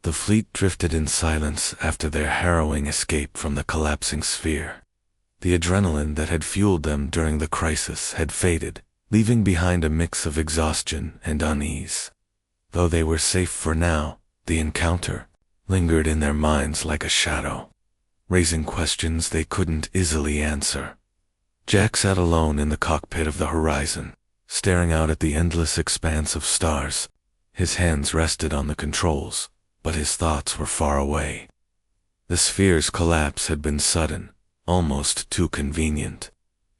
The fleet drifted in silence after their harrowing escape from the collapsing sphere. The adrenaline that had fueled them during the crisis had faded, leaving behind a mix of exhaustion and unease. Though they were safe for now, the encounter lingered in their minds like a shadow, raising questions they couldn't easily answer. Jack sat alone in the cockpit of the Horizon, staring out at the endless expanse of stars. His hands rested on the controls, but his thoughts were far away. The sphere's collapse had been sudden, almost too convenient.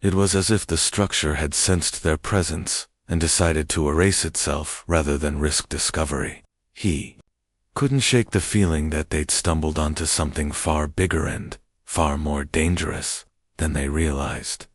It was as if the structure had sensed their presence and decided to erase itself rather than risk discovery. He couldn't shake the feeling that they'd stumbled onto something far bigger and far more dangerous than they realized.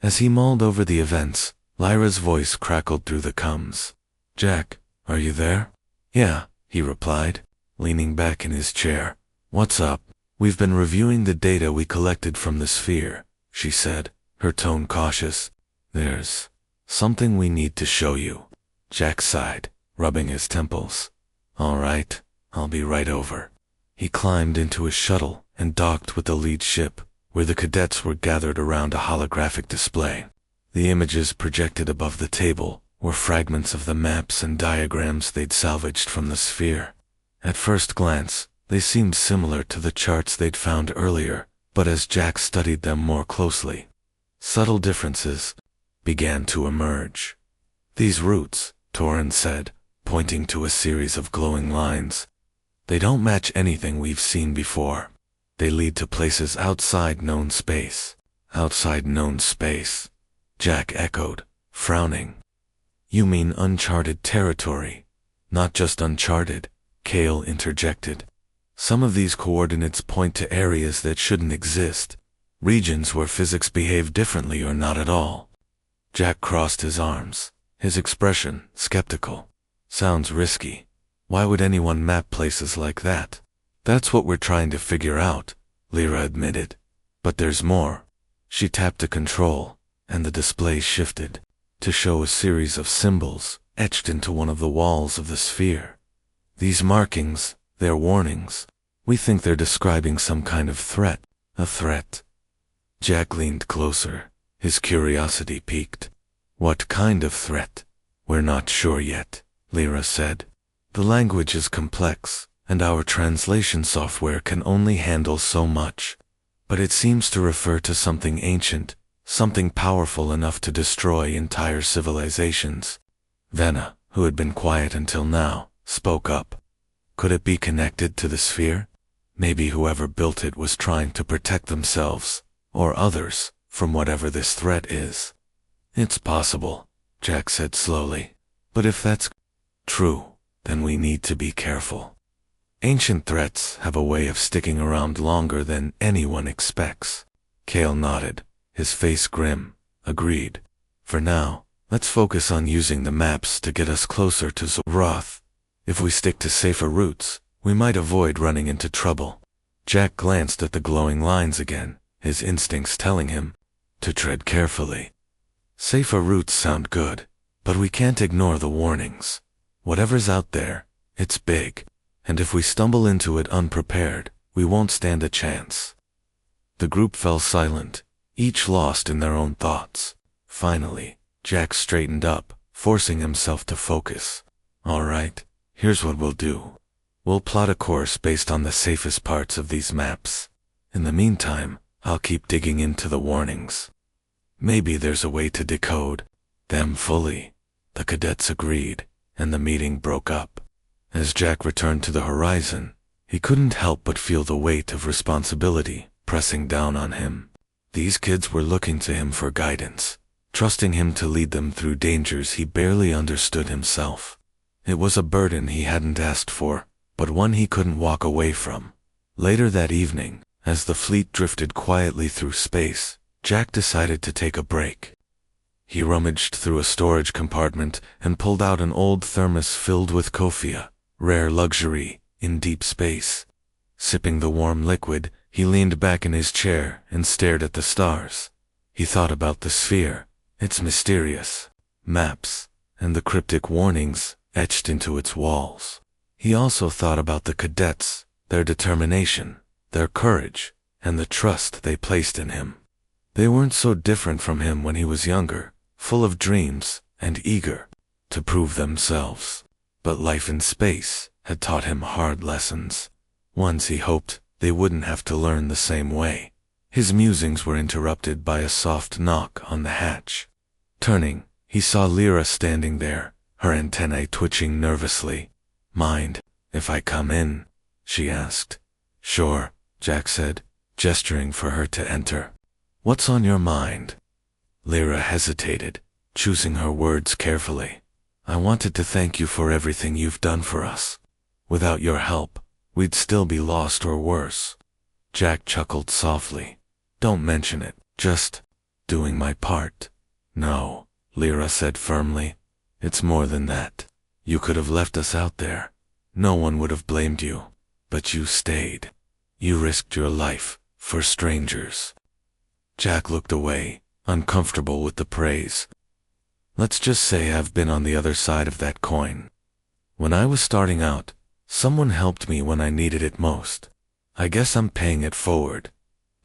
As he mulled over the events, Lyra's voice crackled through the comms. "Jack, are you there?" "Yeah," he replied, leaning back in his chair. "What's up?" "We've been reviewing the data we collected from the sphere," she said, her tone cautious. "There's something we need to show you." Jack sighed, rubbing his temples. "All right, I'll be right over." He climbed into his shuttle and docked with the lead ship, where the cadets were gathered around a holographic display. The images projected above the table were fragments of the maps and diagrams they'd salvaged from the sphere. At first glance, they seemed similar to the charts they'd found earlier, but as Jack studied them more closely, subtle differences began to emerge. "These routes," Torrin said, pointing to a series of glowing lines, "they don't match anything we've seen before. They lead to places outside known space." "Outside known space?" Jack echoed, frowning. "You mean uncharted territory?" "Not just uncharted," Cale interjected. "Some of these coordinates point to areas that shouldn't exist, regions where physics behave differently or not at all." Jack crossed his arms, his expression skeptical. "Sounds risky. Why would anyone map places like that?" "That's what we're trying to figure out," Lyra admitted. "But there's more." She tapped a control, and the display shifted to show a series of symbols etched into one of the walls of the sphere. "These markings, they're warnings. We think they're describing some kind of threat." "A threat?" Jack leaned closer, his curiosity piqued. "What kind of threat?" "We're not sure yet," Lyra said. "The language is complex, and our translation software can only handle so much. But it seems to refer to something ancient, something powerful enough to destroy entire civilizations." Vanna, who had been quiet until now, spoke up. "Could it be connected to the sphere? Maybe whoever built it was trying to protect themselves, or others, from whatever this threat is." "It's possible," Jack said slowly. "But if that's true, then we need to be careful. Ancient threats have a way of sticking around longer than anyone expects." Cale nodded, his face grim. "Agreed. For now, let's focus on using the maps to get us closer to Zoroth. If we stick to safer routes, we might avoid running into trouble." Jack glanced at the glowing lines again, his instincts telling him to tread carefully. "Safer routes sound good, but we can't ignore the warnings. Whatever's out there, it's big, and if we stumble into it unprepared, we won't stand a chance." The group fell silent, each lost in their own thoughts. Finally, Jack straightened up, forcing himself to focus. "All right, here's what we'll do. We'll plot a course based on the safest parts of these maps. In the meantime, I'll keep digging into the warnings. Maybe there's a way to decode them fully." The cadets agreed, and the meeting broke up. As Jack returned to the Horizon, he couldn't help but feel the weight of responsibility pressing down on him. These kids were looking to him for guidance, trusting him to lead them through dangers he barely understood himself. It was a burden he hadn't asked for, but one he couldn't walk away from. Later that evening, as the fleet drifted quietly through space, Jack decided to take a break. He rummaged through a storage compartment and pulled out an old thermos filled with kofia, rare luxury in deep space. Sipping the warm liquid, he leaned back in his chair and stared at the stars. He thought about the sphere, its mysterious maps, and the cryptic warnings etched into its walls. He also thought about the cadets, their determination, their courage, and the trust they placed in him. They weren't so different from him when he was younger, full of dreams and eager to prove themselves. But life in space had taught him hard lessons. Ones he hoped they wouldn't have to learn the same way. His musings were interrupted by a soft knock on the hatch. Turning, he saw Lyra standing there, her antennae twitching nervously. "Mind if I come in?" she asked. "Sure," Jack said, gesturing for her to enter. "What's on your mind?" Lyra hesitated, choosing her words carefully. "I wanted to thank you for everything you've done for us. Without your help, we'd still be lost or worse." Jack chuckled softly. "Don't mention it, just doing my part." "No," Lyra said firmly. "It's more than that. You could have left us out there. No one would have blamed you. But you stayed. You risked your life for strangers." Jack looked away, uncomfortable with the praise. "Let's just say I've been on the other side of that coin. When I was starting out, someone helped me when I needed it most. I guess I'm paying it forward."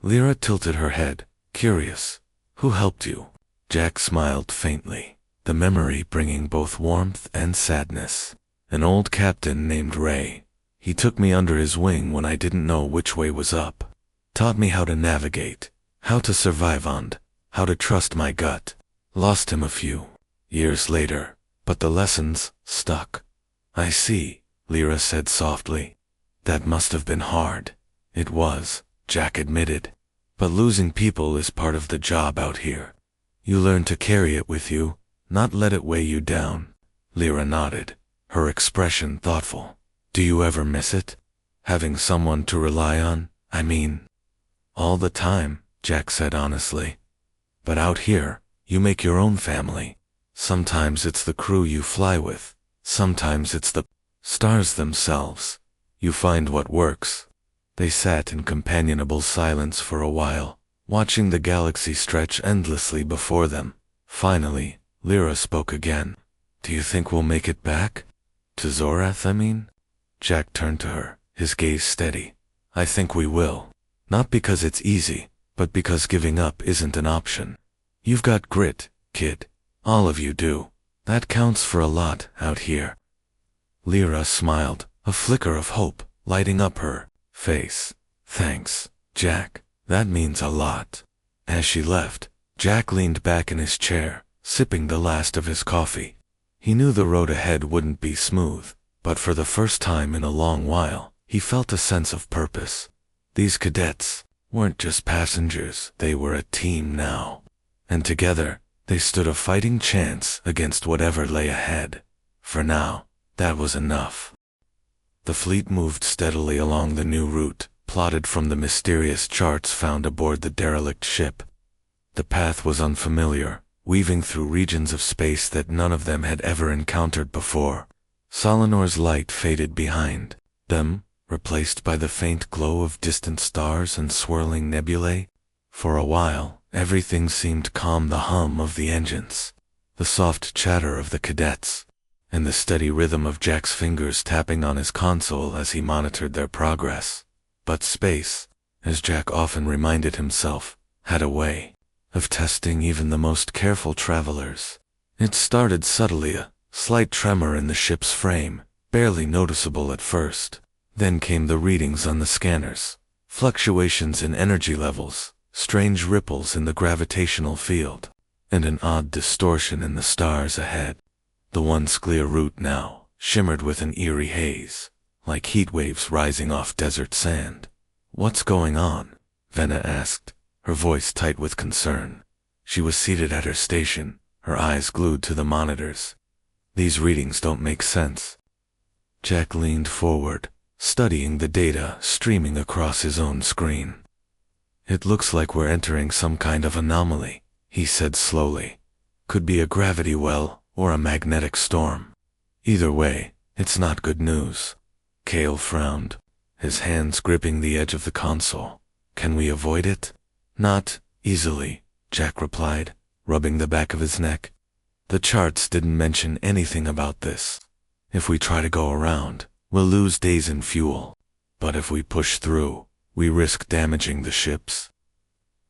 Lyra tilted her head, curious. "Who helped you?" Jack smiled faintly, the memory bringing both warmth and sadness. "An old captain named Ray. He took me under his wing when I didn't know which way was up. Taught me how to navigate, how to survive and how to trust my gut. Lost him a few years later, but the lessons stuck." "I see," Lyra said softly. "That must have been hard." "It was," Jack admitted. "But losing people is part of the job out here. You learn to carry it with you, not let it weigh you down." Lyra nodded, her expression thoughtful. "Do you ever miss it? Having someone to rely on, I mean?" "All the time," Jack said honestly. "But out here, you make your own family. Sometimes it's the crew you fly with. Sometimes it's the stars themselves. You find what works." They sat in companionable silence for a while, watching the galaxy stretch endlessly before them. Finally, Lyra spoke again. "Do you think we'll make it back? To Zorath, I mean?" Jack turned to her, his gaze steady. "I think we will. Not because it's easy, but because giving up isn't an option. You've got grit, kid. All of you do. That counts for a lot out here." Lyra smiled, a flicker of hope lighting up her face. "Thanks, Jack. That means a lot." As she left, Jack leaned back in his chair, sipping the last of his coffee. He knew the road ahead wouldn't be smooth, but for the first time in a long while, he felt a sense of purpose. These cadets weren't just passengers, they were a team now. And together, they stood a fighting chance against whatever lay ahead. For now, that was enough. The fleet moved steadily along the new route, plotted from the mysterious charts found aboard the derelict ship. The path was unfamiliar, weaving through regions of space that none of them had ever encountered before. Solinor's light faded behind them, replaced by the faint glow of distant stars and swirling nebulae. For a while, everything seemed calm, the hum of the engines, the soft chatter of the cadets, and the steady rhythm of Jack's fingers tapping on his console as he monitored their progress. But space, as Jack often reminded himself, had a way of testing even the most careful travelers. It started subtly, a slight tremor in the ship's frame, barely noticeable at first. Then came the readings on the scanners, fluctuations in energy levels, strange ripples in the gravitational field, and an odd distortion in the stars ahead. The once clear route now shimmered with an eerie haze, like heat waves rising off desert sand. "What's going on?" Venna asked, her voice tight with concern. She was seated at her station, her eyes glued to the monitors. "These readings don't make sense." Jack leaned forward, studying the data streaming across his own screen. "It looks like we're entering some kind of anomaly," he said slowly. "Could be a gravity well or a magnetic storm. Either way, it's not good news." Cale frowned, his hands gripping the edge of the console. "Can we avoid it?" "Not easily," Jack replied, rubbing the back of his neck. "The charts didn't mention anything about this. If we try to go around, We'll lose days in fuel. But if we push through, we risk damaging the ships.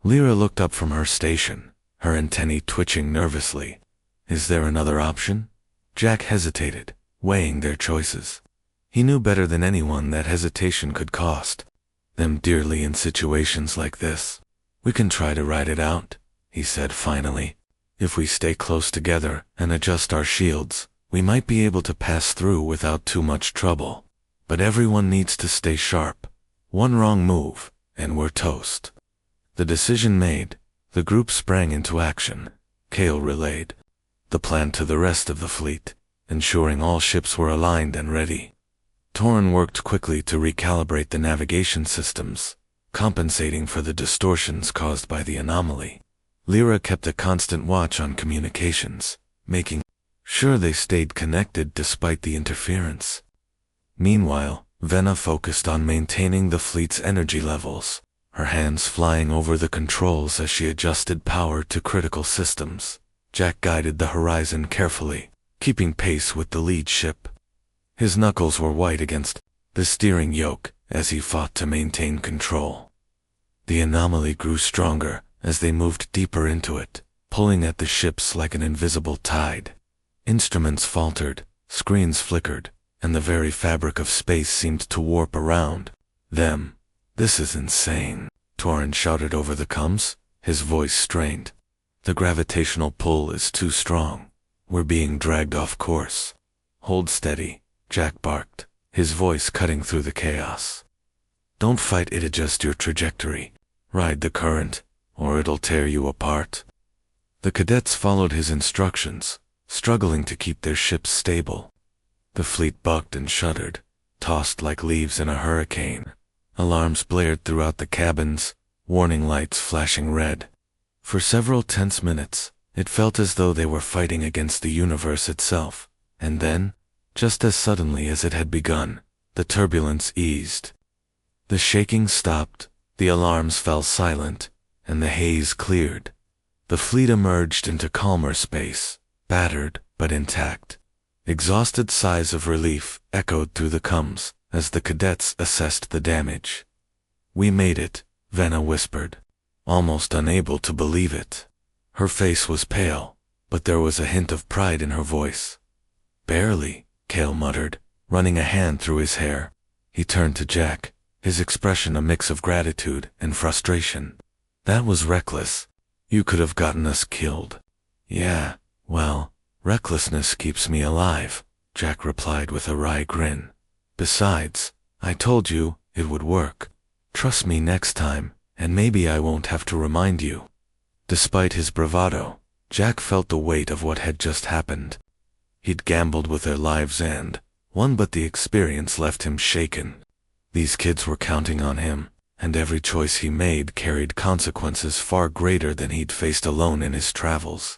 Lyra looked up from her station, her antennae twitching nervously. Is there another option? Jack hesitated, weighing their choices. He knew better than anyone that hesitation could cost them dearly in situations like this. We can try to ride it out, he said finally. If we stay close together and adjust our shields, we might be able to pass through without too much trouble. But everyone needs to stay sharp. One wrong move, and we're toast. The decision made, the group sprang into action. Kale relayed the plan to the rest of the fleet, ensuring all ships were aligned and ready. Torrin worked quickly to recalibrate the navigation systems, compensating for the distortions caused by the anomaly. Lyra kept a constant watch on communications, making sure they stayed connected despite the interference. Meanwhile, Venna focused on maintaining the fleet's energy levels, her hands flying over the controls as she adjusted power to critical systems. Jack guided the horizon carefully, keeping pace with the lead ship. His knuckles were white against the steering yoke as he fought to maintain control. The anomaly grew stronger as they moved deeper into it, pulling at the ships like an invisible tide. Instruments faltered, screens flickered, and the very fabric of space seemed to warp around them. This is insane, Torrin shouted over the comms, his voice strained. The gravitational pull is too strong. We're being dragged off course. Hold steady, Jack barked, his voice cutting through the chaos. Don't fight it, adjust your trajectory. Ride the current, or it'll tear you apart. The cadets followed his instructions, struggling to keep their ships stable. The fleet bucked and shuddered, tossed like leaves in a hurricane. Alarms blared throughout the cabins, warning lights flashing red. For several tense minutes, it felt as though they were fighting against the universe itself, and then, just as suddenly as it had begun, the turbulence eased. The shaking stopped, the alarms fell silent, and the haze cleared. The fleet emerged into calmer space, battered but intact. Exhausted sighs of relief echoed through the comms as the cadets assessed the damage. We made it, Venna whispered, almost unable to believe it. Her face was pale, but there was a hint of pride in her voice. Barely, Kale muttered, running a hand through his hair. He turned to Jack, his expression a mix of gratitude and frustration. That was reckless. You could have gotten us killed. Yeah, well, recklessness keeps me alive, Jack replied with a wry grin. Besides, I told you it would work. Trust me next time, and maybe I won't have to remind you. Despite his bravado, Jack felt the weight of what had just happened. He'd gambled with their lives and won, but the experience left him shaken. These kids were counting on him, and every choice he made carried consequences far greater than he'd faced alone in his travels.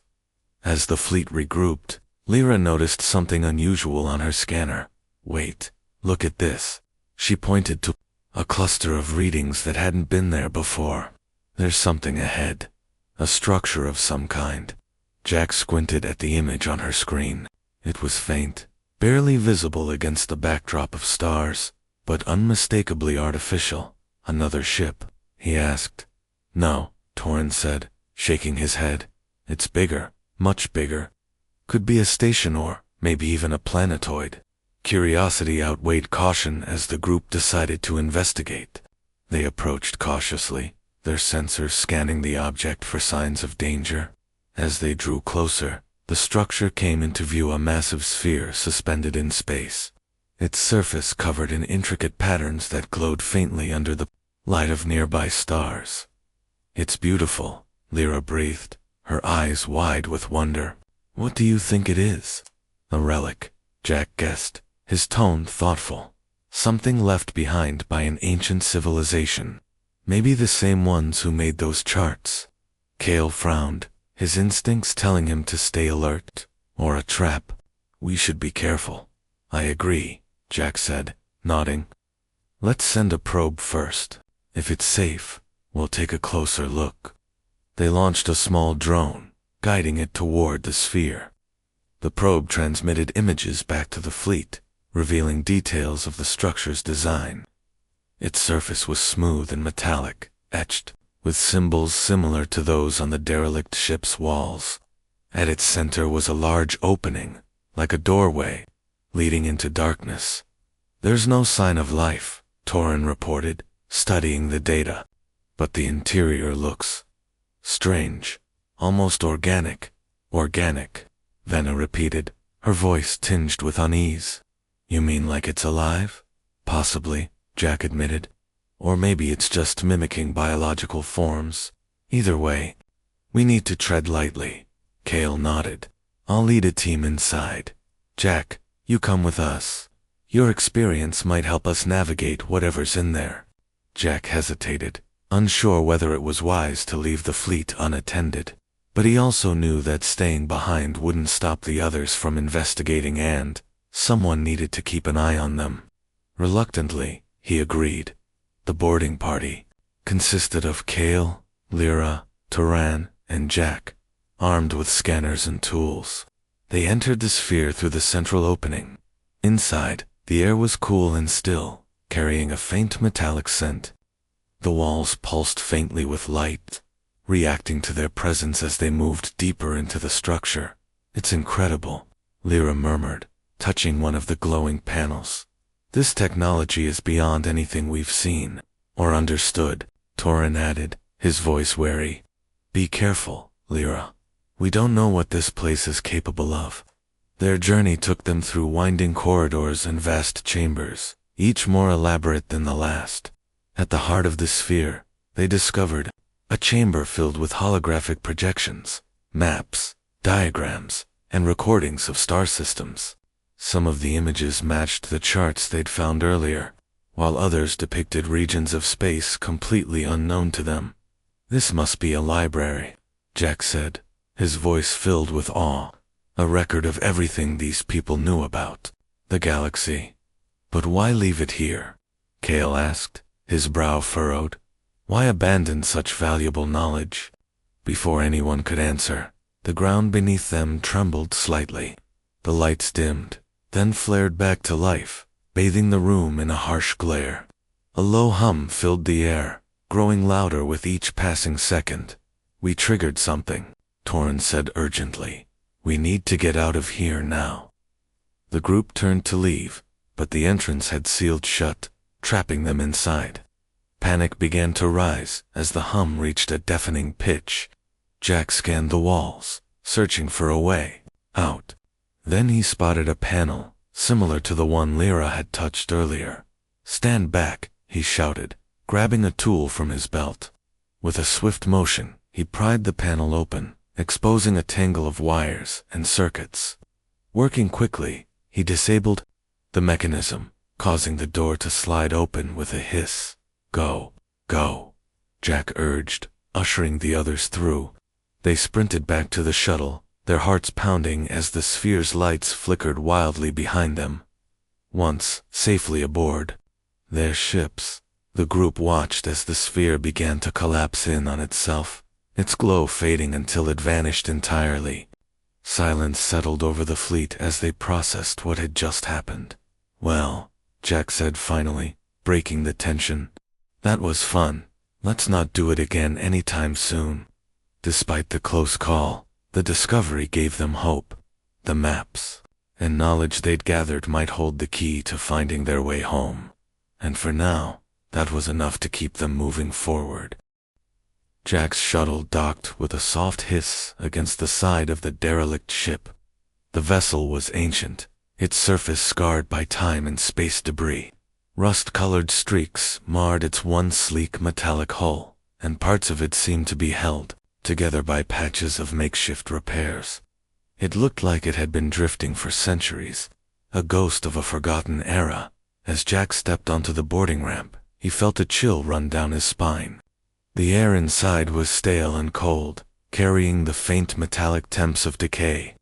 As the fleet regrouped, Lyra noticed something unusual on her scanner. Wait, look at this. She pointed to a cluster of readings that hadn't been there before. There's something ahead. A structure of some kind. Jack squinted at the image on her screen. It was faint, barely visible against the backdrop of stars, but unmistakably artificial. Another ship? He asked. No, Torrin said, shaking his head. It's bigger, much bigger. Could be a station or maybe even a planetoid. Curiosity outweighed caution as the group decided to investigate. They approached cautiously, their sensors scanning the object for signs of danger. As they drew closer, the structure came into view, a massive sphere suspended in space. Its surface covered in intricate patterns that glowed faintly under the light of nearby stars. It's beautiful, Lyra breathed, her eyes wide with wonder. What do you think it is? A relic, Jack guessed, his tone thoughtful. Something left behind by an ancient civilization. Maybe the same ones who made those charts. Kale frowned, his instincts telling him to stay alert. Or a trap. We should be careful. I agree, Jack said, nodding. Let's send a probe first. If it's safe, we'll take a closer look. They launched a small drone, guiding it toward the sphere. The probe transmitted images back to the fleet, revealing details of the structure's design. Its surface was smooth and metallic, etched with symbols similar to those on the derelict ship's walls. At its center was a large opening, like a doorway, leading into darkness. "There's no sign of life," Torin reported, studying the data. "But the interior looks strange, almost organic." "Organic," Venna repeated, her voice tinged with unease. "You mean like it's alive?" "Possibly," Jack admitted. "Or maybe it's just mimicking biological forms. Either way, we need to tread lightly." Kale nodded. "I'll lead a team inside. Jack, you come with us. Your experience might help us navigate whatever's in there." Jack hesitated, unsure whether it was wise to leave the fleet unattended. But he also knew that staying behind wouldn't stop the others from investigating, and someone needed to keep an eye on them. Reluctantly, he agreed. The boarding party consisted of Kale, Lyra, Turan, and Jack, armed with scanners and tools. They entered the sphere through the central opening. Inside, the air was cool and still, carrying a faint metallic scent. The walls pulsed faintly with light, reacting to their presence as they moved deeper into the structure. "It's incredible," Lyra murmured, touching one of the glowing panels. "This technology is beyond anything we've seen or understood," Torin added, his voice wary. "Be careful, Lyra. We don't know what this place is capable of." Their journey took them through winding corridors and vast chambers, each more elaborate than the last. At the heart of the sphere, they discovered a chamber filled with holographic projections, maps, diagrams, and recordings of star systems. Some of the images matched the charts they'd found earlier, while others depicted regions of space completely unknown to them. "This must be a library," Jack said, his voice filled with awe. "A record of everything these people knew about the galaxy." "But why leave it here?" Kale asked, his brow furrowed. "Why abandon such valuable knowledge?" Before anyone could answer, the ground beneath them trembled slightly. The lights dimmed, then flared back to life, bathing the room in a harsh glare. A low hum filled the air, growing louder with each passing second. "We triggered something," Torin said urgently. "We need to get out of here now." The group turned to leave, but the entrance had sealed shut, trapping them inside. Panic began to rise as the hum reached a deafening pitch. Jack scanned the walls, searching for a way out. Then he spotted a panel, similar to the one Lyra had touched earlier. "Stand back," he shouted, grabbing a tool from his belt. With a swift motion, he pried the panel open, exposing a tangle of wires and circuits. Working quickly, he disabled the mechanism, causing the door to slide open with a hiss. "Go, go," Jack urged, ushering the others through. They sprinted back to the shuttle, their hearts pounding as the sphere's lights flickered wildly behind them. Once safely aboard their ships, the group watched as the sphere began to collapse in on itself, its glow fading until it vanished entirely. Silence settled over the fleet as they processed what had just happened. "Well," Jack said finally, breaking the tension, "that was fun. Let's not do it again anytime soon." Despite the close call, the discovery gave them hope. The maps and knowledge they'd gathered might hold the key to finding their way home. And for now, that was enough to keep them moving forward. Jack's shuttle docked with a soft hiss against the side of the derelict ship. The vessel was ancient, its surface scarred by time and space debris. Rust-colored streaks marred its once sleek metallic hull, and parts of it seemed to be held together by patches of makeshift repairs. It looked like it had been drifting for centuries, a ghost of a forgotten era. As Jack stepped onto the boarding ramp, he felt a chill run down his spine. The air inside was stale and cold, carrying the faint metallic temps of decay.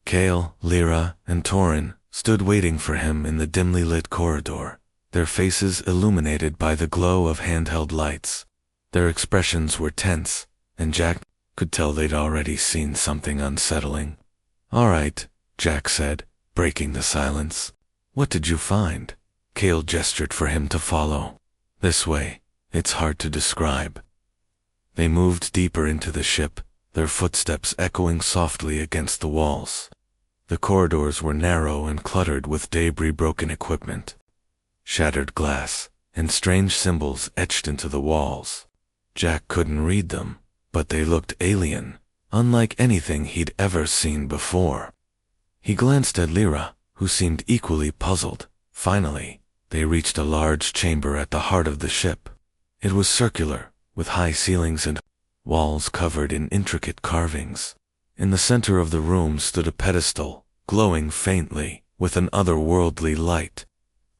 Kale, Lyra, and Torin stood waiting for him in the dimly lit corridor, their faces illuminated by the glow of handheld lights. Their expressions were tense, and Jack could tell they'd already seen something unsettling. "All right," Jack said, breaking the silence. What did you find? Cale gestured for him to follow. This way. It's hard to describe. They moved deeper into the ship, their footsteps echoing softly against the walls. The corridors were narrow and cluttered with debris-broken equipment, shattered glass, and strange symbols etched into the walls. Jack couldn't read them, but they looked alien, unlike anything he'd ever seen before. He glanced at Lyra, who seemed equally puzzled. Finally, they reached a large chamber at the heart of the ship. It was circular, with high ceilings and walls covered in intricate carvings. In the center of the room stood a pedestal, glowing faintly, with an otherworldly light.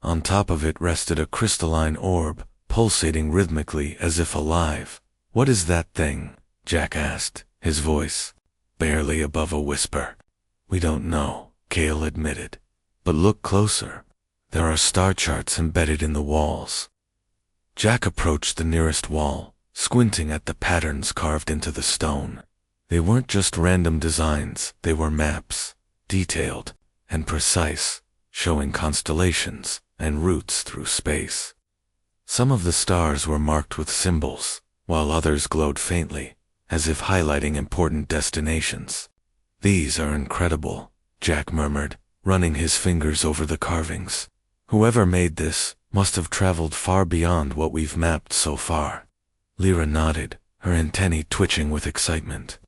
On top of it rested a crystalline orb, pulsating rhythmically as if alive. "What is that thing?" Jack asked, his voice barely above a whisper. "We don't know," Cale admitted. "But look closer. There are star charts embedded in the walls." Jack approached the nearest wall, squinting at the patterns carved into the stone. They weren't just random designs, they were maps, detailed and precise, showing constellations and routes through space. Some of the stars were marked with symbols, while others glowed faintly, as if highlighting important destinations. "These are incredible," Jack murmured, running his fingers over the carvings. "Whoever made this must have traveled far beyond what we've mapped so far." Lyra nodded, her antennae twitching with excitement.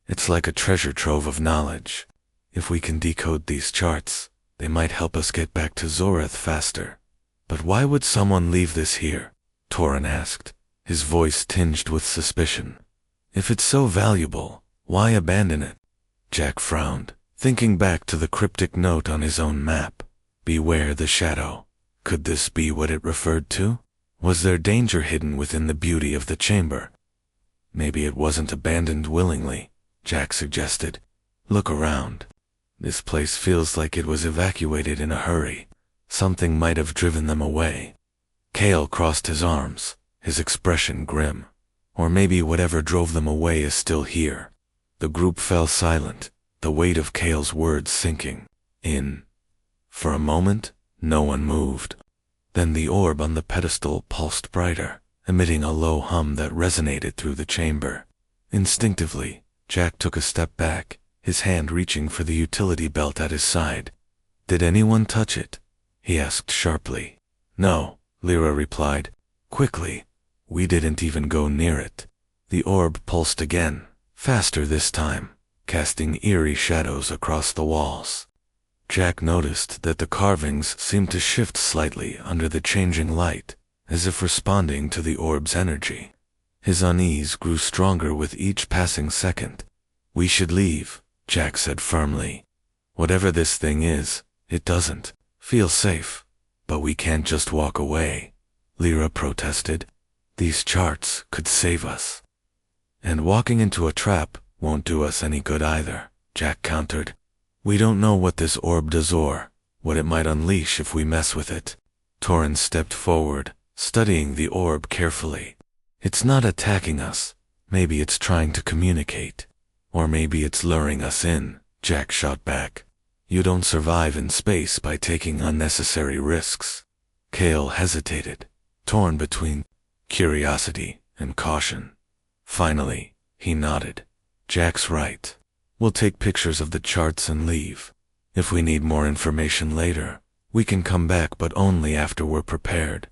"It's like a treasure trove of knowledge. If we can decode these charts, they might help us get back to Zoreth faster." "But why would someone leave this here?" Torin asked, his voice tinged with suspicion. "If it's so valuable, why abandon it?" Jack frowned, thinking back to the cryptic note on his own map. "Beware the shadow." Could this be what it referred to? Was there danger hidden within the beauty of the chamber? "Maybe it wasn't abandoned willingly," Jack suggested. "Look around. This place feels like it was evacuated in a hurry. Something might have driven them away." Cale crossed his arms, his expression grim. "Or maybe whatever drove them away is still here." The group fell silent, the weight of Cale's words sinking in. For a moment, no one moved. Then the orb on the pedestal pulsed brighter, emitting a low hum that resonated through the chamber. Instinctively, Jack took a step back, his hand reaching for the utility belt at his side. "Did anyone touch it?" he asked sharply. "No," Lyra replied, quickly. "We didn't even go near it." The orb pulsed again, faster this time, casting eerie shadows across the walls. Jack noticed that the carvings seemed to shift slightly under the changing light, as if responding to the orb's energy. His unease grew stronger with each passing second. "We should leave," Jack said firmly. "Whatever this thing is, it doesn't feel safe." "But we can't just walk away," Lyra protested. "These charts could save us." "And walking into a trap won't do us any good either," Jack countered. "We don't know what this orb does or what it might unleash if we mess with it." Torin stepped forward, studying the orb carefully. "It's not attacking us. Maybe it's trying to communicate. Or maybe it's luring us in," Jack shot back. "You don't survive in space by taking unnecessary risks." Cale hesitated, torn between curiosity and caution. Finally, he nodded. "Jack's right. We'll take pictures of the charts and leave. If we need more information later, we can come back, but only after we're prepared."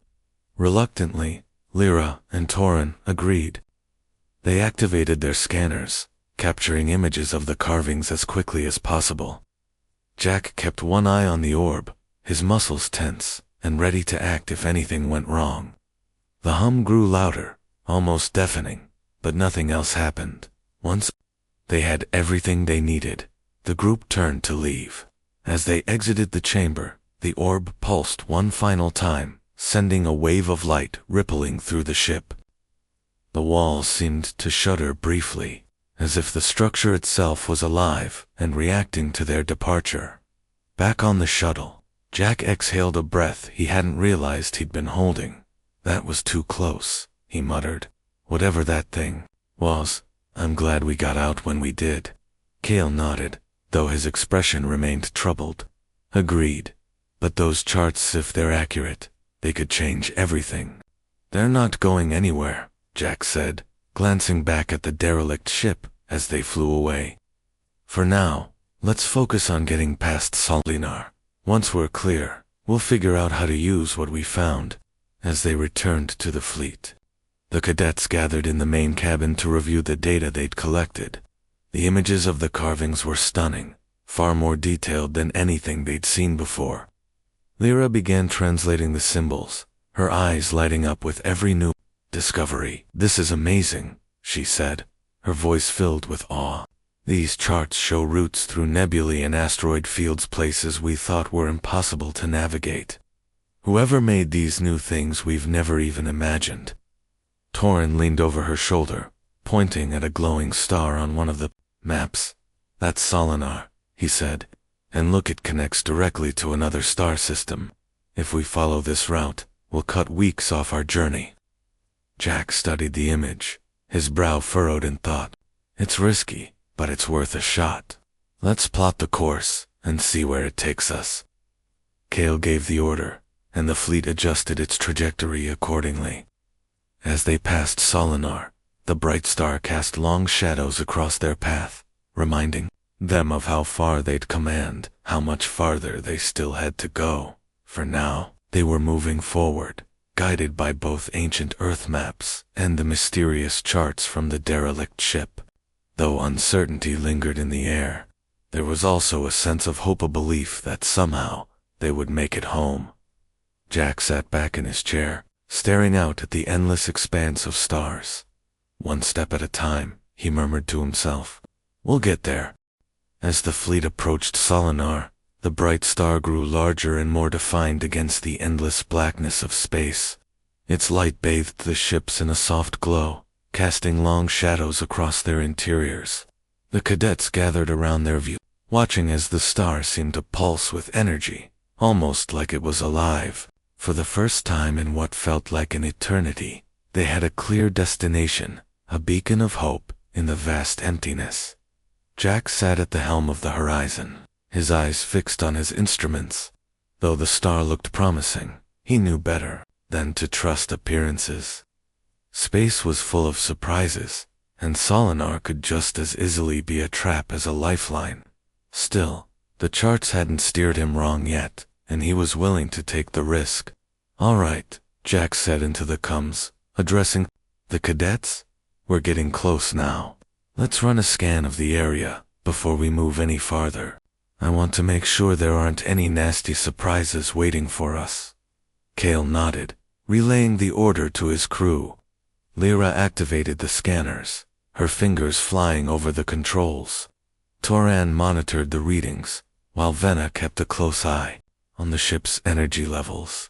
Reluctantly, Lyra and Torin agreed. They activated their scanners, capturing images of the carvings as quickly as possible. Jack kept one eye on the orb, his muscles tense and ready to act if anything went wrong. The hum grew louder, almost deafening, but nothing else happened. Once they had everything they needed, the group turned to leave. As they exited the chamber, the orb pulsed one final time, sending a wave of light rippling through the ship. The walls seemed to shudder briefly, as if the structure itself was alive and reacting to their departure. Back on the shuttle, Jack exhaled a breath he hadn't realized he'd been holding. "That was too close," he muttered. "Whatever that thing was, I'm glad we got out when we did." Cale nodded, though his expression remained troubled. "Agreed. But those charts, if they're accurate, they could change everything. They're not going anywhere, Jack said, glancing back at the derelict ship as they flew away. For now, let's focus on getting past Solinar. Once we're clear, we'll figure out how to use what we found. As they returned to the fleet, the cadets gathered in the main cabin to review the data they'd collected. The images of the carvings were stunning, far more detailed than anything they'd seen before. Lyra began translating the symbols, her eyes lighting up with every new discovery. "This is amazing," she said, her voice filled with awe. "These charts show routes through nebulae and asteroid fields, places we thought were impossible to navigate. Whoever made these new things we've never even imagined." Torin leaned over her shoulder, pointing at a glowing star on one of the maps. "That's Solinar," he said, "and look, it connects directly to another star system. If we follow this route, we'll cut weeks off our journey." Jack studied the image, his brow furrowed in thought. "It's risky, but it's worth a shot. Let's plot the course and see where it takes us." Kale gave the order, and the fleet adjusted its trajectory accordingly. As they passed Solinar, the bright star cast long shadows across their path, reminding them of how far they'd come and how much farther they still had to go. For now, they were moving forward, guided by both ancient Earth maps and the mysterious charts from the derelict ship. Though uncertainty lingered in the air, there was also a sense of hope, a belief that somehow they would make it home. Jack sat back in his chair, staring out at the endless expanse of stars. "One step at a time," he murmured to himself. "We'll get there." As the fleet approached Solinar, the bright star grew larger and more defined against the endless blackness of space. Its light bathed the ships in a soft glow, casting long shadows across their interiors. The cadets gathered around their view, watching as the star seemed to pulse with energy, almost like it was alive. For the first time in what felt like an eternity, they had a clear destination, a beacon of hope in the vast emptiness. Jack sat at the helm of the horizon, his eyes fixed on his instruments. Though the star looked promising, he knew better than to trust appearances. Space was full of surprises, and Solinar could just as easily be a trap as a lifeline. Still, the charts hadn't steered him wrong yet, and he was willing to take the risk. "All right," Jack said into the comms, addressing the cadets. "We're getting close now. Let's run a scan of the area before we move any farther. I want to make sure there aren't any nasty surprises waiting for us." Kale nodded, relaying the order to his crew. Lyra activated the scanners, her fingers flying over the controls. Toran monitored the readings, while Venna kept a close eye on the ship's energy levels.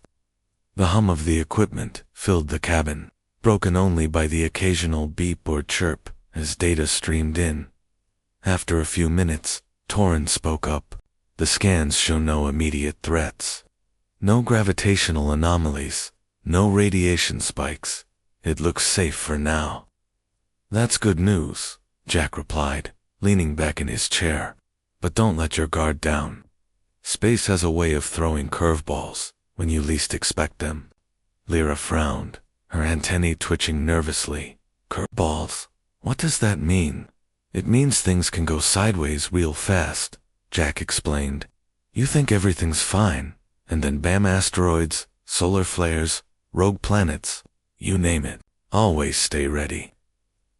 The hum of the equipment filled the cabin, broken only by the occasional beep or chirp as data streamed in. After a few minutes, Toran spoke up. "The scans show no immediate threats. No gravitational anomalies, no radiation spikes. It looks safe for now." "That's good news," Jack replied, leaning back in his chair. "But don't let your guard down. Space has a way of throwing curveballs when you least expect them." Lyra frowned, her antennae twitching nervously. "Curveballs? What does that mean?" "It means things can go sideways real fast," Jack explained. "You think everything's fine, and then bam, asteroids, solar flares, rogue planets, you name it. Always stay ready."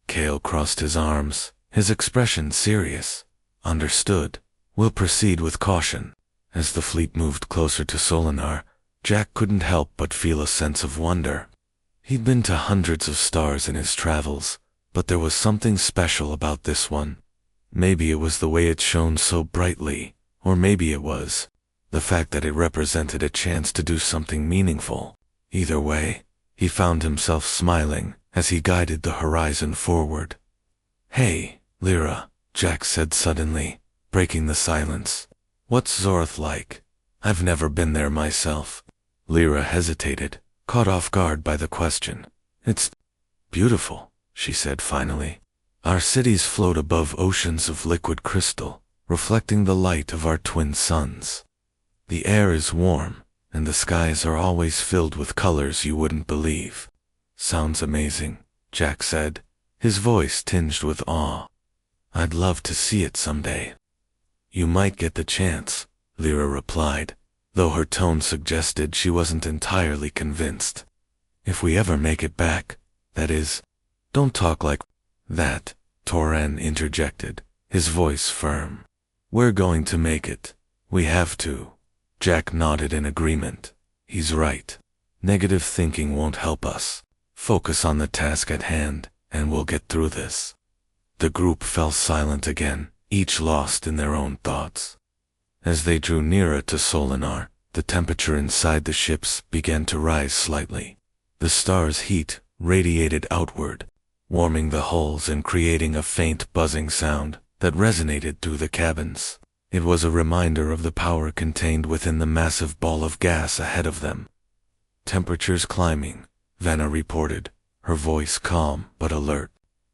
Kale crossed his arms, his expression serious. "Understood. We'll proceed with caution." As the fleet moved closer to Solinar, Jack couldn't help but feel a sense of wonder. He'd been to hundreds of stars in his travels, but there was something special about this one. Maybe it was the way it shone so brightly, or maybe it was the fact that it represented a chance to do something meaningful. Either way, he found himself smiling as he guided the horizon forward. "Hey, Lyra," Jack said suddenly, breaking the silence. "What's Zorath like? I've never been there myself." Lyra hesitated, caught off guard by the question. "It's beautiful," she said finally. "Our cities float above oceans of liquid crystal, reflecting the light of our twin suns. The air is warm, and the skies are always filled with colors you wouldn't believe. Sounds amazing, Jack said, his voice tinged with awe. I'd love to see it someday. You might get the chance, Lyra replied, though her tone suggested she wasn't entirely convinced. If we ever make it back, that is. Don't talk like that, Toran interjected, his voice firm. We're going to make it. We have to. Jack nodded in agreement. He's right. Negative thinking won't help us. Focus on the task at hand, and we'll get through this. The group fell silent again, each lost in their own thoughts. As they drew nearer to Solinar, the temperature inside the ships began to rise slightly. The star's heat radiated outward, warming the hulls and creating a faint buzzing sound that resonated through the cabins. It was a reminder of the power contained within the massive ball of gas ahead of them. Temperatures climbing, Vanna reported, her voice calm but alert.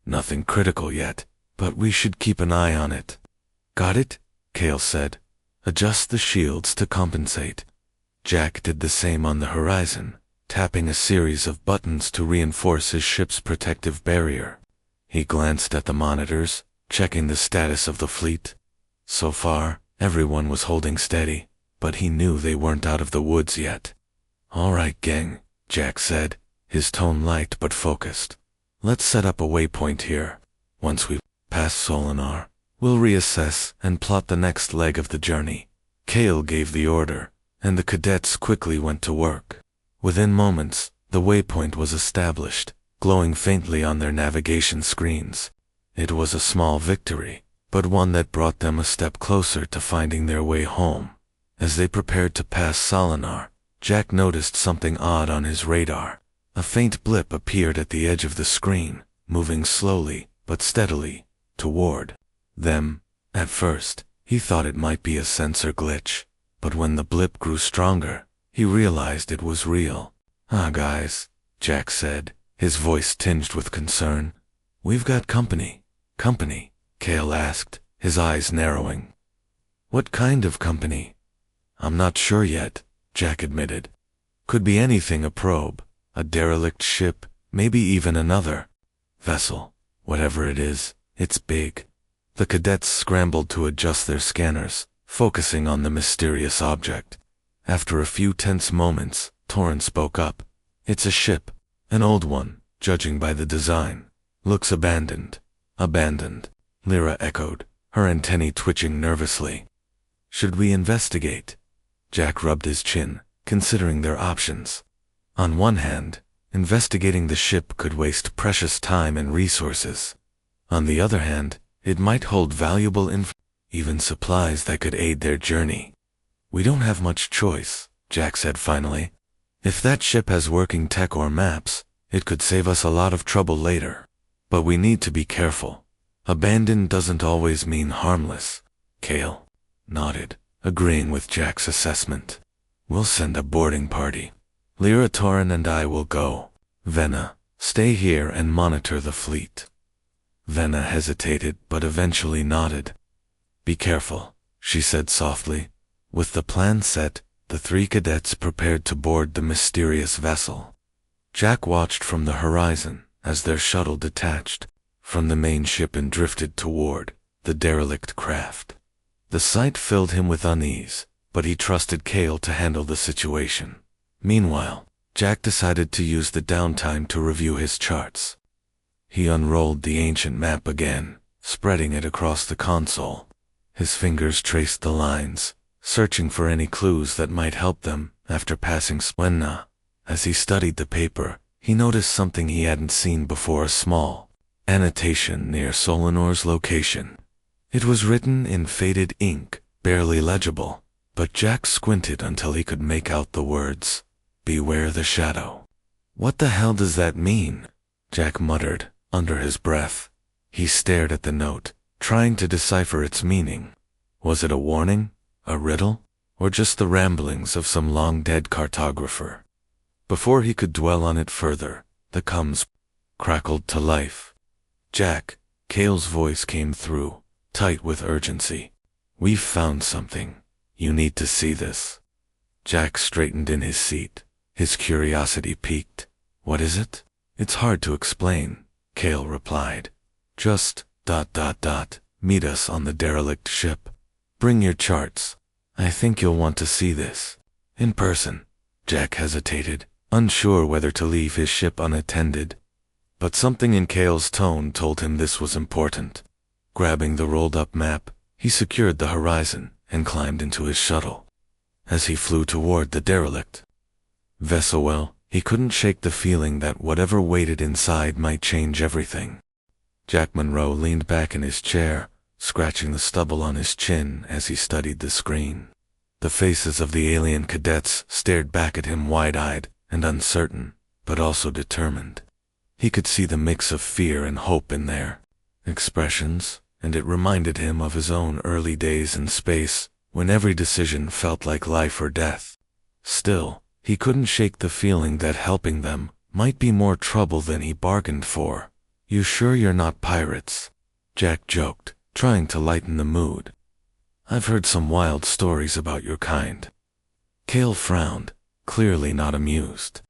Nothing critical yet, but we should keep an eye on it. Got it? Kale said. Adjust the shields to compensate. Jack did the same on the horizon, tapping a series of buttons to reinforce his ship's protective barrier. He glanced at the monitors, checking the status of the fleet. So far, everyone was holding steady, but he knew they weren't out of the woods yet. All right, gang, Jack said, his tone light but focused. Let's set up a waypoint here. Once we pass Solinar, we'll reassess and plot the next leg of the journey. Kale gave the order, and the cadets quickly went to work. Within moments, the waypoint was established, glowing faintly on their navigation screens. It was a small victory, but one that brought them a step closer to finding their way home. As they prepared to pass Solinar, Jack noticed something odd on his radar. A faint blip appeared at the edge of the screen, moving slowly but steadily toward them. At first, he thought it might be a sensor glitch, but when the blip grew stronger, he realized it was real. Guys, Jack said, his voice tinged with concern. We've got company. Company? Kale asked, his eyes narrowing. What kind of company? I'm not sure yet, Jack admitted. Could be anything, a probe, a derelict ship, maybe even another vessel. Whatever it is, it's big. The cadets scrambled to adjust their scanners, focusing on the mysterious object. After a few tense moments, Torrance spoke up. It's a ship, an old one, judging by the design. Looks abandoned. Abandoned, Lyra echoed, her antennae twitching nervously. Should we investigate? Jack rubbed his chin, considering their options. On one hand, investigating the ship could waste precious time and resources. On the other hand, it might hold valuable even supplies that could aid their journey. We don't have much choice, Jack said finally. If that ship has working tech or maps, it could save us a lot of trouble later. But we need to be careful. Abandoned doesn't always mean harmless. Kale nodded, agreeing with Jack's assessment. We'll send a boarding party. Lyra, Torin, and I will go. Venna, stay here and monitor the fleet. Venna hesitated but eventually nodded. Be careful, she said softly. With the plan set, the three cadets prepared to board the mysterious vessel. Jack watched from the horizon as their shuttle detached from the main ship and drifted toward the derelict craft. The sight filled him with unease, but he trusted Kale to handle the situation. Meanwhile, Jack decided to use the downtime to review his charts. He unrolled the ancient map again, spreading it across the console. His fingers traced the lines, searching for any clues that might help them after passing Swenna. As he studied the paper, he noticed something he hadn't seen before, a small annotation near Solinor's location. It was written in faded ink, barely legible, but Jack squinted until he could make out the words, "Beware the shadow." What the hell does that mean? Jack muttered, under his breath. He stared at the note, trying to decipher its meaning. Was it a warning, a riddle, or just the ramblings of some long-dead cartographer? Before he could dwell on it further, the comms crackled to life. Jack, Kale's voice came through, tight with urgency. We've found something. You need to see this. Jack straightened in his seat. His curiosity piqued. What is it? It's hard to explain, Cale replied. Just ... meet us on the derelict ship. Bring your charts. I think you'll want to see this in person. Jack hesitated, unsure whether to leave his ship unattended. But something in Cale's tone told him this was important. Grabbing the rolled-up map, he secured the horizon and climbed into his shuttle. As he flew toward the derelict vessel, he couldn't shake the feeling that whatever waited inside might change everything. Jack Monroe leaned back in his chair, scratching the stubble on his chin as he studied the screen. The faces of the alien cadets stared back at him wide-eyed and uncertain, but also determined. He could see the mix of fear and hope in their expressions, and it reminded him of his own early days in space, when every decision felt like life or death. Still, he couldn't shake the feeling that helping them might be more trouble than he bargained for. You sure you're not pirates? Jack joked, trying to lighten the mood. I've heard some wild stories about your kind. Cale frowned, clearly not amused.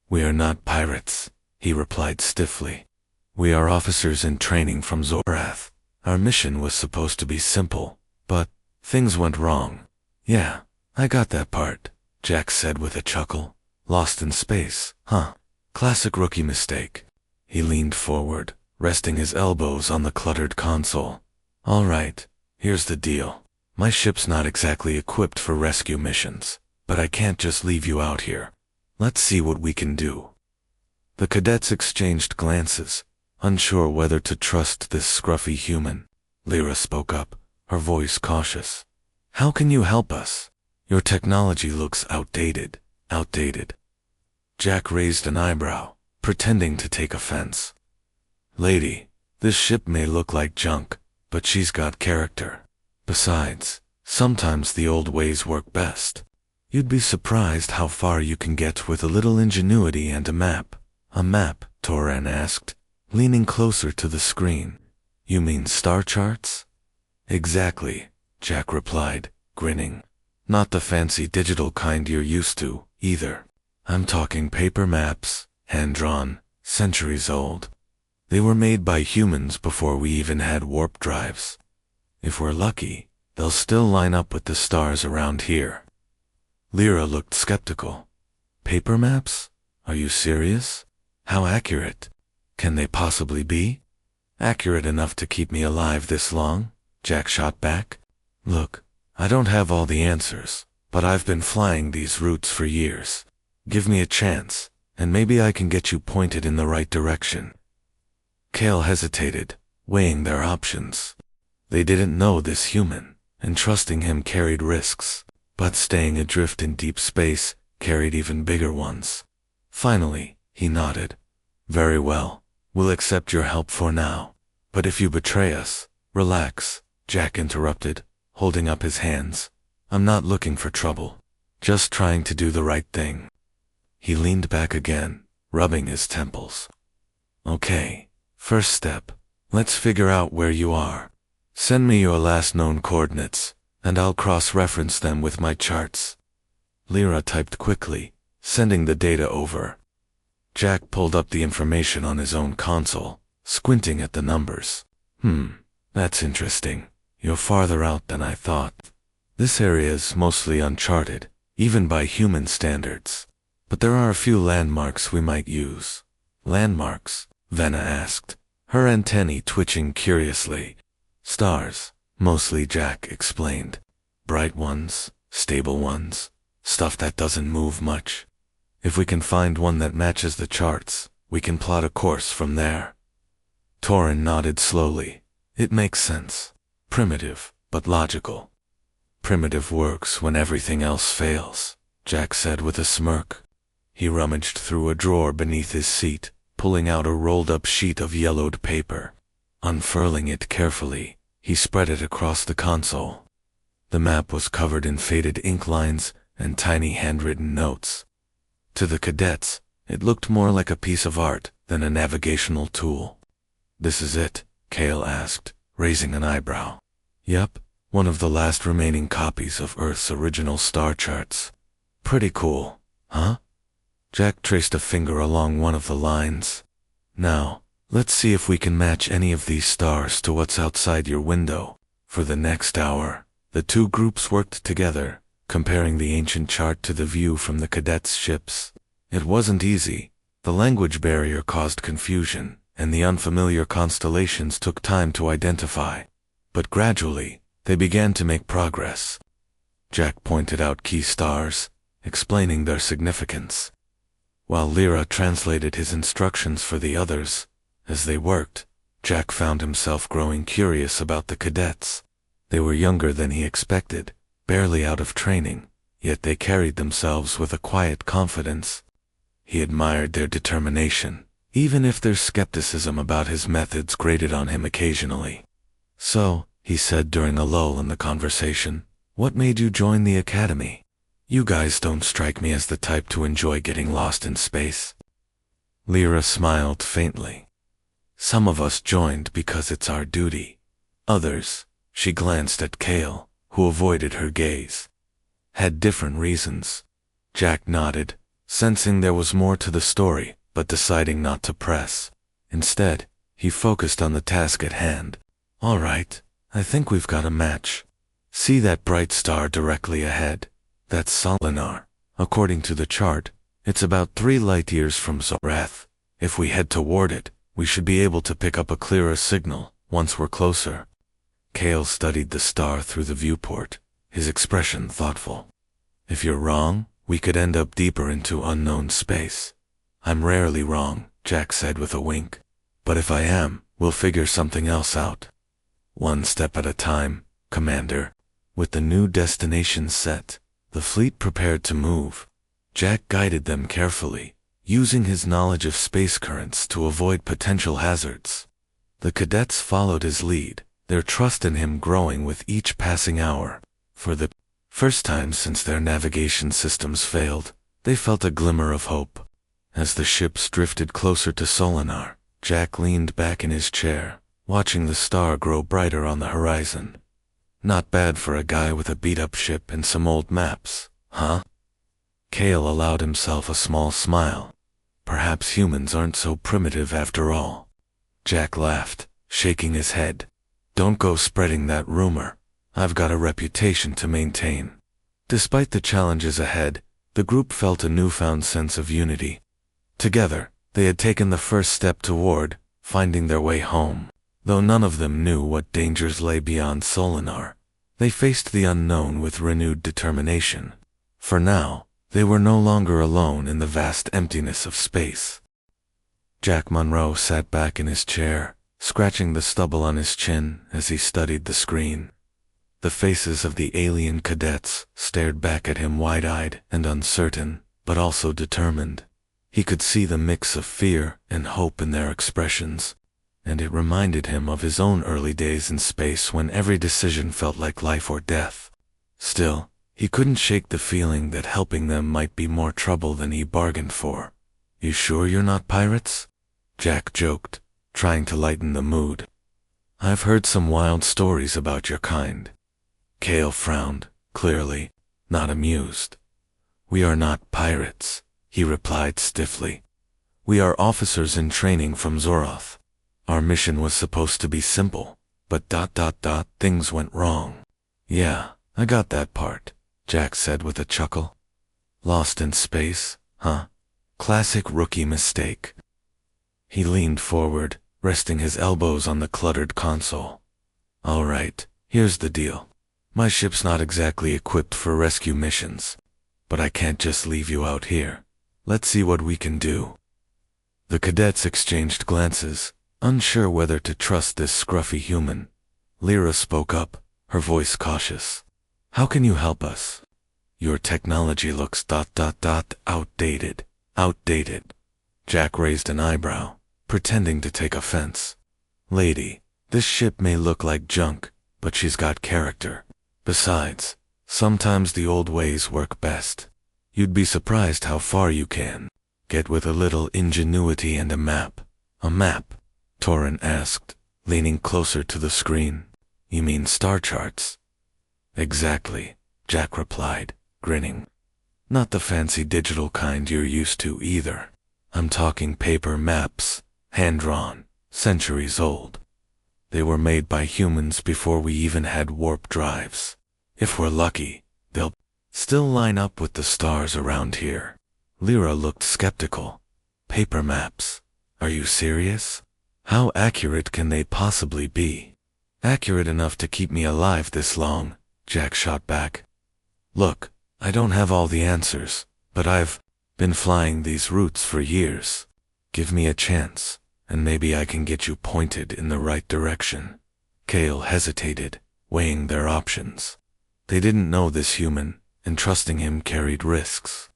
We are not pirates, he replied stiffly. We are officers in training from Zorath. Our mission was supposed to be simple, but things went wrong. Yeah, I got that part, Jack said with a chuckle. Lost in space, huh? Classic rookie mistake. He leaned forward, resting his elbows on the cluttered console. All right, here's the deal. My ship's not exactly equipped for rescue missions, but I can't just leave you out here. Let's see what we can do. The cadets exchanged glances, unsure whether to trust this scruffy human. Lyra spoke up, her voice cautious. How can you help us? Your technology looks outdated. Outdated. Jack raised an eyebrow, pretending to take offense. Lady, this ship may look like junk, but she's got character. Besides, sometimes the old ways work best. You'd be surprised how far you can get with a little ingenuity and a map. A map? Toran asked, leaning closer to the screen. You mean star charts? Exactly, Jack replied, grinning. Not the fancy digital kind you're used to, either. I'm talking paper maps, hand-drawn, centuries old. They were made by humans before we even had warp drives. If we're lucky, they'll still line up with the stars around here. Lyra looked skeptical. Paper maps? Are you serious? How accurate? Can they possibly be? Accurate enough to keep me alive this long? Jack shot back. Look, I don't have all the answers, but I've been flying these routes for years. Give me a chance, and maybe I can get you pointed in the right direction. Cale hesitated, weighing their options. They didn't know this human, and trusting him carried risks, but staying adrift in deep space carried even bigger ones. Finally, he nodded. Very well, we'll accept your help for now. But if you betray us, relax, Jack interrupted, holding up his hands. I'm not looking for trouble, just trying to do the right thing. He leaned back again, rubbing his temples. Okay, first step, let's figure out where you are. Send me your last known coordinates, and I'll cross-reference them with my charts. Lyra typed quickly, sending the data over. Jack pulled up the information on his own console, squinting at the numbers. That's interesting. You're farther out than I thought. This area's mostly uncharted, even by human standards. But there are a few landmarks we might use. Landmarks? Venna asked, her antennae twitching curiously. Stars, mostly, Jack explained. Bright ones, stable ones, stuff that doesn't move much. If we can find one that matches the charts, we can plot a course from there. Torin nodded slowly. It makes sense. Primitive, but logical. Primitive works when everything else fails, Jack said with a smirk. He rummaged through a drawer beneath his seat, pulling out a rolled-up sheet of yellowed paper. Unfurling it carefully, he spread it across the console. The map was covered in faded ink lines and tiny handwritten notes. To the cadets, it looked more like a piece of art than a navigational tool. This is it, Cale asked, raising an eyebrow. Yep, one of the last remaining copies of Earth's original star charts. Pretty cool, huh? Jack traced a finger along one of the lines. Now, let's see if we can match any of these stars to what's outside your window. For the next hour, the two groups worked together, comparing the ancient chart to the view from the cadets' ships. It wasn't easy. The language barrier caused confusion, and the unfamiliar constellations took time to identify. But gradually, they began to make progress. Jack pointed out key stars, explaining their significance, while Lyra translated his instructions for the others. As they worked, Jack found himself growing curious about the cadets. They were younger than he expected, barely out of training, yet they carried themselves with a quiet confidence. He admired their determination, even if their skepticism about his methods grated on him occasionally. "So," he said during a lull in the conversation, "what made you join the academy? You guys don't strike me as the type to enjoy getting lost in space." Lyra smiled faintly. "Some of us joined because it's our duty. Others," she glanced at Kale, who avoided her gaze, "had different reasons." Jack nodded, sensing there was more to the story, but deciding not to press. Instead, he focused on the task at hand. "All right, I think we've got a match. See that bright star directly ahead? That's Solinar. According to the chart, it's about 3 light-years from Zorath. If we head toward it, we should be able to pick up a clearer signal once we're closer." Kale studied the star through the viewport, his expression thoughtful. "If you're wrong, we could end up deeper into unknown space." "I'm rarely wrong," Jack said with a wink. "But if I am, we'll figure something else out." "One step at a time, Commander." With the new destination set, the fleet prepared to move. Jack guided them carefully, using his knowledge of space currents to avoid potential hazards. The cadets followed his lead, their trust in him growing with each passing hour. For the first time since their navigation systems failed, they felt a glimmer of hope. As the ships drifted closer to Solinar, Jack leaned back in his chair, watching the star grow brighter on the horizon. "Not bad for a guy with a beat-up ship and some old maps, huh?" Kale allowed himself a small smile. "Perhaps humans aren't so primitive after all." Jack laughed, shaking his head. "Don't go spreading that rumor. I've got a reputation to maintain." Despite the challenges ahead, the group felt a newfound sense of unity. Together, they had taken the first step toward finding their way home. Though none of them knew what dangers lay beyond Solinar, they faced the unknown with renewed determination. For now, they were no longer alone in the vast emptiness of space. Jack Monroe sat back in his chair, scratching the stubble on his chin as he studied the screen. The faces of the alien cadets stared back at him wide-eyed and uncertain, but also determined. He could see the mix of fear and hope in their expressions, and it reminded him of his own early days in space when every decision felt like life or death. Still, he couldn't shake the feeling that helping them might be more trouble than he bargained for. "You sure you're not pirates?" Jack joked, trying to lighten the mood. "I've heard some wild stories about your kind." Kale frowned, clearly not amused. "We are not pirates," he replied stiffly. "We are officers in training from Zoroth. Our mission was supposed to be simple, but ... things went wrong." "Yeah, I got that part," Jack said with a chuckle. "Lost in space, huh? Classic rookie mistake." He leaned forward, resting his elbows on the cluttered console. "All right, here's the deal. My ship's not exactly equipped for rescue missions, but I can't just leave you out here. Let's see what we can do." The cadets exchanged glances, unsure whether to trust this scruffy human. Lyra spoke up, her voice cautious. "How can you help us? Your technology looks ... outdated." "Outdated?" Jack raised an eyebrow, pretending to take offense. "Lady, this ship may look like junk, but she's got character. Besides, sometimes the old ways work best. You'd be surprised how far you can get with a little ingenuity and a map." "A map?" Torin asked, leaning closer to the screen. "You mean star charts?" "Exactly," Jack replied, grinning. Not the fancy digital kind you're used to either. I'm talking paper maps, hand-drawn, centuries old. They were made by humans before we even had warp drives. If we're lucky, they'll still line up with the stars around here. Lyra looked skeptical. Paper maps? Are you serious? How accurate can they possibly be? Accurate enough to keep me alive this long, Jack shot back. Look, I don't have all the answers, but I've been flying these routes for years. Give me a chance, and maybe I can get you pointed in the right direction. Kale hesitated, weighing their options. They didn't know this human, and trusting him carried risks.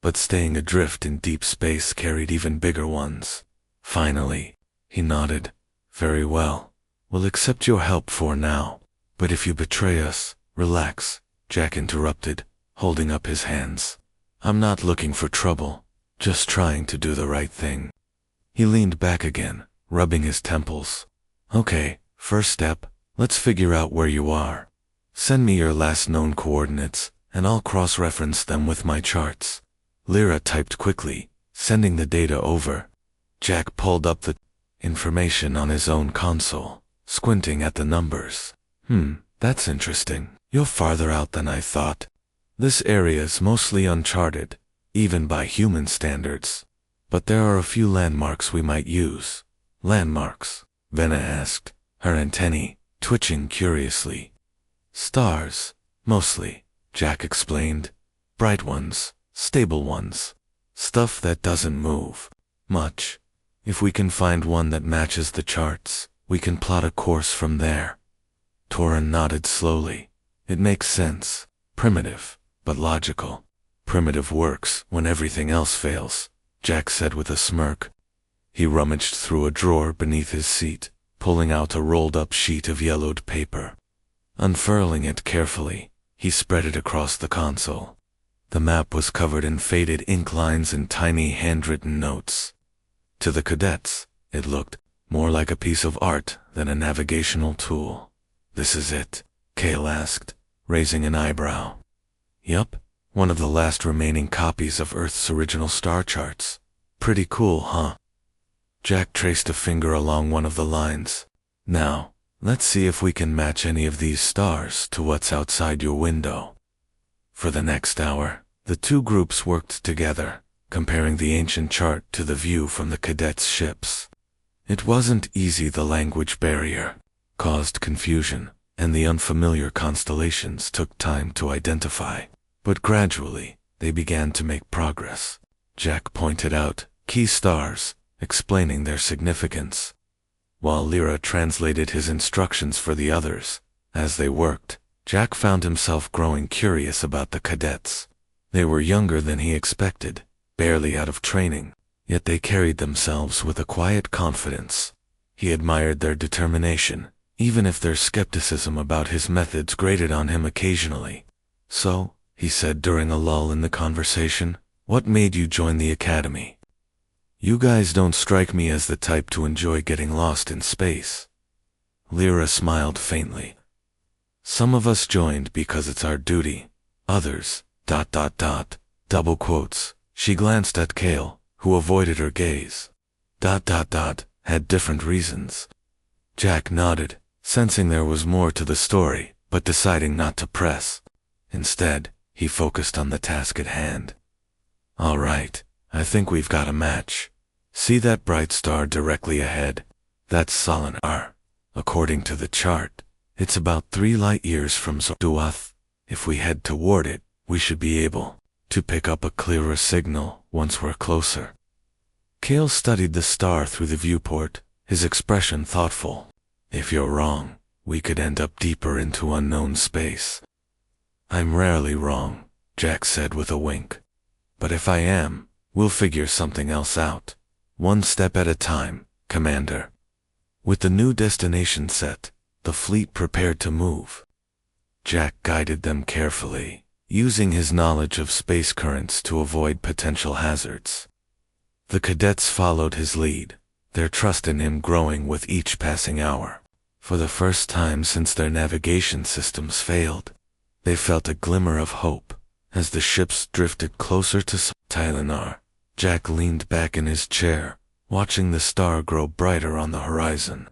But staying adrift in deep space carried even bigger ones. Finally, he nodded. Very well. We'll accept your help for now. But if you betray us, relax, Jack interrupted, holding up his hands. I'm not looking for trouble, just trying to do the right thing. He leaned back again, rubbing his temples. Okay, first step, let's figure out where you are. Send me your last known coordinates, and I'll cross-reference them with my charts. Lyra typed quickly, sending the data over. Jack pulled up the information on his own console, squinting at the numbers. That's interesting. You're farther out than I thought. This area's mostly uncharted, even by human standards. But there are a few landmarks we might use. Landmarks? Venna asked, her antennae twitching curiously. Stars, mostly, Jack explained. Bright ones, stable ones. Stuff that doesn't move much. If we can find one that matches the charts, we can plot a course from there. Torin nodded slowly. It makes sense. Primitive, but logical. Primitive works when everything else fails, Jack said with a smirk. He rummaged through a drawer beneath his seat, pulling out a rolled-up sheet of yellowed paper. Unfurling it carefully, he spread it across the console. The map was covered in faded ink lines and tiny handwritten notes. To the cadets, it looked more like a piece of art than a navigational tool. This is it? Kale asked, raising an eyebrow. Yup, one of the last remaining copies of Earth's original star charts. Pretty cool, huh? Jack traced a finger along one of the lines. Now, let's see if we can match any of these stars to what's outside your window. For the next hour, the two groups worked together, comparing the ancient chart to the view from the cadets' ships. It wasn't easy. The language barrier caused confusion, and the unfamiliar constellations took time to identify. But gradually, they began to make progress. Jack pointed out key stars, explaining their significance, while Lyra translated his instructions for the others. As they worked, Jack found himself growing curious about the cadets. They were younger than he expected, barely out of training, yet they carried themselves with a quiet confidence. He admired their determination, even if their skepticism about his methods grated on him occasionally. So, he said during a lull in the conversation, what made you join the academy? You guys don't strike me as the type to enjoy getting lost in space. Lyra smiled faintly. Some of us joined because it's our duty. Others, ... double quotes. She glanced at Kale, who avoided her gaze. ... had different reasons. Jack nodded, sensing there was more to the story, but deciding not to press. Instead, he focused on the task at hand. All right, I think we've got a match. See that bright star directly ahead? That's Solinar. According to the chart, it's about 3 light-years from Zorduath. If we head toward it, we should be able to pick up a clearer signal once we're closer. Kale studied the star through the viewport, his expression thoughtful. If you're wrong, we could end up deeper into unknown space. I'm rarely wrong, Jack said with a wink. But if I am, we'll figure something else out. One step at a time, Commander. With the new destination set, the fleet prepared to move. Jack guided them carefully, using his knowledge of space currents to avoid potential hazards. The cadets followed his lead, their trust in him growing with each passing hour. For the first time since their navigation systems failed, they felt a glimmer of hope, As the ships drifted closer to Tylenar, Jack leaned back in his chair, watching the star grow brighter on the horizon.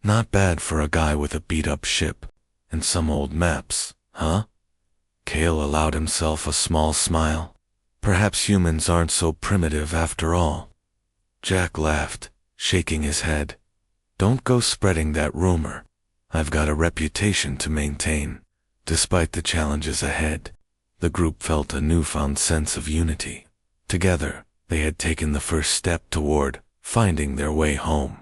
Not bad for a guy with a beat-up ship. And some old maps, huh? Cale allowed himself a small smile. Perhaps humans aren't so primitive after all. Jack laughed, shaking his head. Don't go spreading that rumor. I've got a reputation to maintain. Despite the challenges ahead, the group felt a newfound sense of unity. Together, they had taken the first step toward finding their way home.